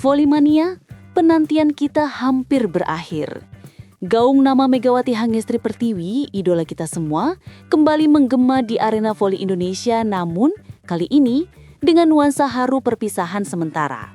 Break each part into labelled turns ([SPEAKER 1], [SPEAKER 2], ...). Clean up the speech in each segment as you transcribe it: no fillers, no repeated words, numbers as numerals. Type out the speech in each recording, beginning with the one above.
[SPEAKER 1] Volley-mania, penantian kita hampir berakhir. Gaung nama Megawati Hangestri Pertiwi, idola kita semua, kembali menggema di arena voli Indonesia, namun kali ini dengan nuansa haru perpisahan sementara.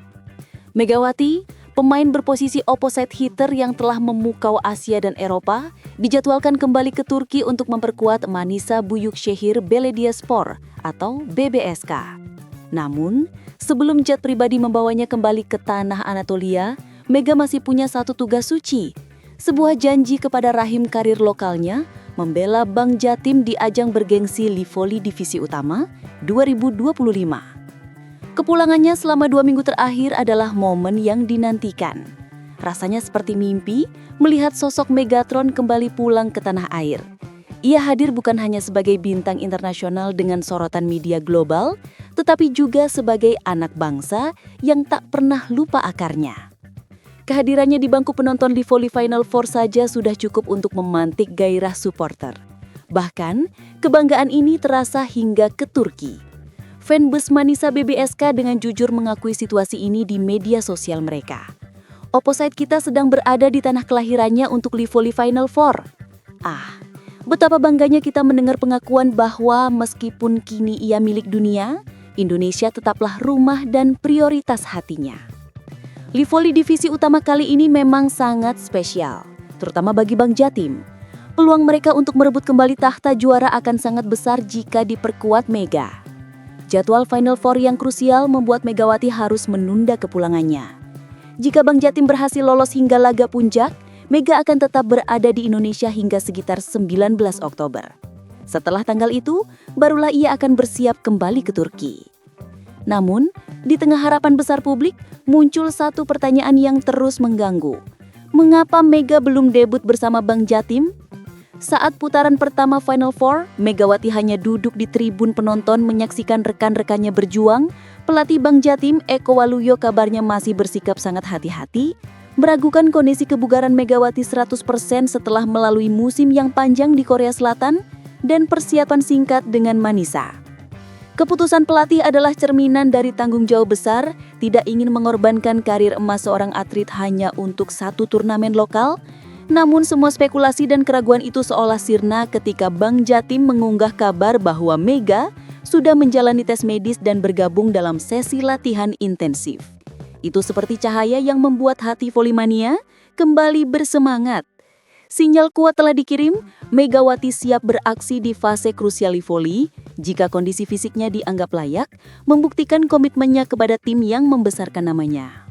[SPEAKER 1] Megawati, pemain berposisi opposite hitter yang telah memukau Asia dan Eropa, dijadwalkan kembali ke Turki untuk memperkuat Manisa Büyükşehir Belediyespor atau BBSK. Namun, sebelum jet pribadi membawanya kembali ke tanah Anatolia, Mega masih punya satu tugas suci. Sebuah janji kepada rahim karir lokalnya, membela Bank Jatim di ajang bergengsi Livoli Divisi Utama 2025. Kepulangannya selama 2 minggu terakhir adalah momen yang dinantikan. Rasanya seperti mimpi melihat sosok Megatron kembali pulang ke tanah air. Ia hadir bukan hanya sebagai bintang internasional dengan sorotan media global, tetapi juga sebagai anak bangsa yang tak pernah lupa akarnya. Kehadirannya di bangku penonton di Volley Final Four saja sudah cukup untuk memantik gairah supporter. Bahkan, kebanggaan ini terasa hingga ke Turki. Fanbase Manisa BBSK dengan jujur mengakui situasi ini di media sosial mereka. Opposite kita sedang berada di tanah kelahirannya untuk Volley Final Four. Betapa bangganya kita mendengar pengakuan bahwa meskipun kini ia milik dunia, Indonesia tetaplah rumah dan prioritas hatinya. Livoli Divisi Utama kali ini memang sangat spesial, terutama bagi Bank Jatim. Peluang mereka untuk merebut kembali tahta juara akan sangat besar jika diperkuat Mega. Jadwal Final Four yang krusial membuat Megawati harus menunda kepulangannya. Jika Bank Jatim berhasil lolos hingga laga puncak, Mega akan tetap berada di Indonesia hingga sekitar 19 Oktober. Setelah tanggal itu, barulah ia akan bersiap kembali ke Turki. Namun, di tengah harapan besar publik, muncul satu pertanyaan yang terus mengganggu. Mengapa Mega belum debut bersama Bank Jatim? Saat putaran pertama Final Four, Megawati hanya duduk di tribun penonton menyaksikan rekan-rekannya berjuang. Pelatih Bank Jatim, Eko Waluyo, kabarnya masih bersikap sangat hati-hati, meragukan kondisi kebugaran Megawati 100% setelah melalui musim yang panjang di Korea Selatan dan persiapan singkat dengan Manisa. Keputusan pelatih adalah cerminan dari tanggung jawab besar, tidak ingin mengorbankan karir emas seorang atlet hanya untuk satu turnamen lokal. Namun semua spekulasi dan keraguan itu seolah sirna ketika Bank Jatim mengunggah kabar bahwa Mega sudah menjalani tes medis dan bergabung dalam sesi latihan intensif. Itu seperti cahaya yang membuat hati Volley-mania kembali bersemangat. Sinyal kuat telah dikirim, Megawati siap beraksi di fase krusial volley jika kondisi fisiknya dianggap layak, membuktikan komitmennya kepada tim yang membesarkan namanya.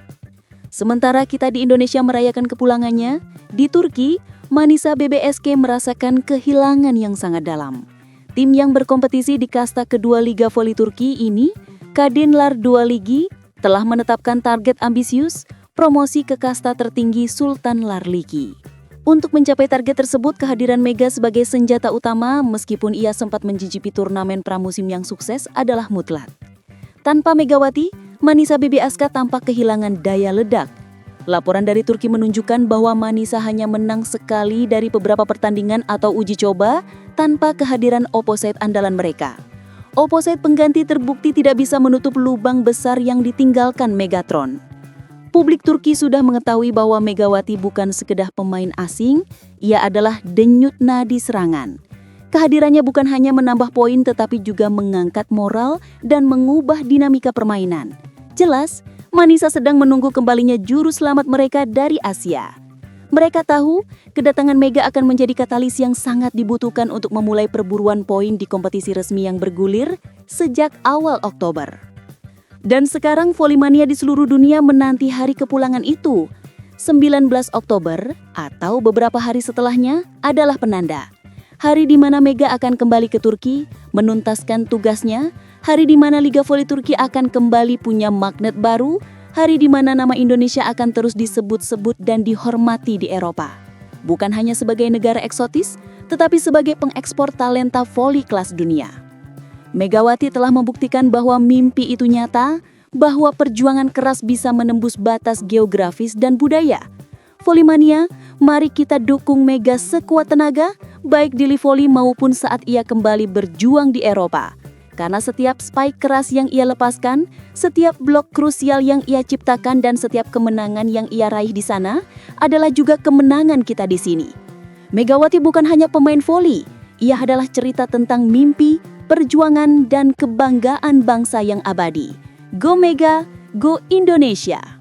[SPEAKER 1] Sementara kita di Indonesia merayakan kepulangannya, di Turki, Manisa BBSK merasakan kehilangan yang sangat dalam. Tim yang berkompetisi di kasta kedua Liga Voli Turki ini, Kadınlar 2 Ligi, telah menetapkan target ambisius, promosi ke kasta tertinggi Sultanlar Ligi. Untuk mencapai target tersebut, kehadiran Mega sebagai senjata utama meskipun ia sempat mencicipi turnamen pramusim yang sukses adalah mutlak. Tanpa Megawati, Manisa BBSK tampak kehilangan daya ledak. Laporan dari Turki menunjukkan bahwa Manisa hanya menang sekali dari beberapa pertandingan atau uji coba tanpa kehadiran opposite andalan mereka. Opposite pengganti terbukti tidak bisa menutup lubang besar yang ditinggalkan Megatron. Publik Turki sudah mengetahui bahwa Megawati bukan sekedar pemain asing, ia adalah denyut nadi serangan. Kehadirannya bukan hanya menambah poin tetapi juga mengangkat moral dan mengubah dinamika permainan. Jelas, Manisa sedang menunggu kembalinya juru selamat mereka dari Asia. Mereka tahu kedatangan Mega akan menjadi katalis yang sangat dibutuhkan untuk memulai perburuan poin di kompetisi resmi yang bergulir sejak awal Oktober. Dan sekarang Volley-mania di seluruh dunia menanti hari kepulangan itu. 19 Oktober atau beberapa hari setelahnya adalah penanda. Hari di mana Mega akan kembali ke Turki, menuntaskan tugasnya, hari di mana Liga Voli Turki akan kembali punya magnet baru, hari di mana nama Indonesia akan terus disebut-sebut dan dihormati di Eropa. Bukan hanya sebagai negara eksotis, tetapi sebagai pengekspor talenta voli kelas dunia. Megawati telah membuktikan bahwa mimpi itu nyata, bahwa perjuangan keras bisa menembus batas geografis dan budaya. Volley-mania, mari kita dukung Mega sekuat tenaga, baik di Livoli maupun saat ia kembali berjuang di Eropa. Karena setiap spike keras yang ia lepaskan, setiap blok krusial yang ia ciptakan dan setiap kemenangan yang ia raih di sana adalah juga kemenangan kita di sini. Megawati bukan hanya pemain voli, ia adalah cerita tentang mimpi, perjuangan, dan kebanggaan bangsa yang abadi. Go Mega, Go Indonesia!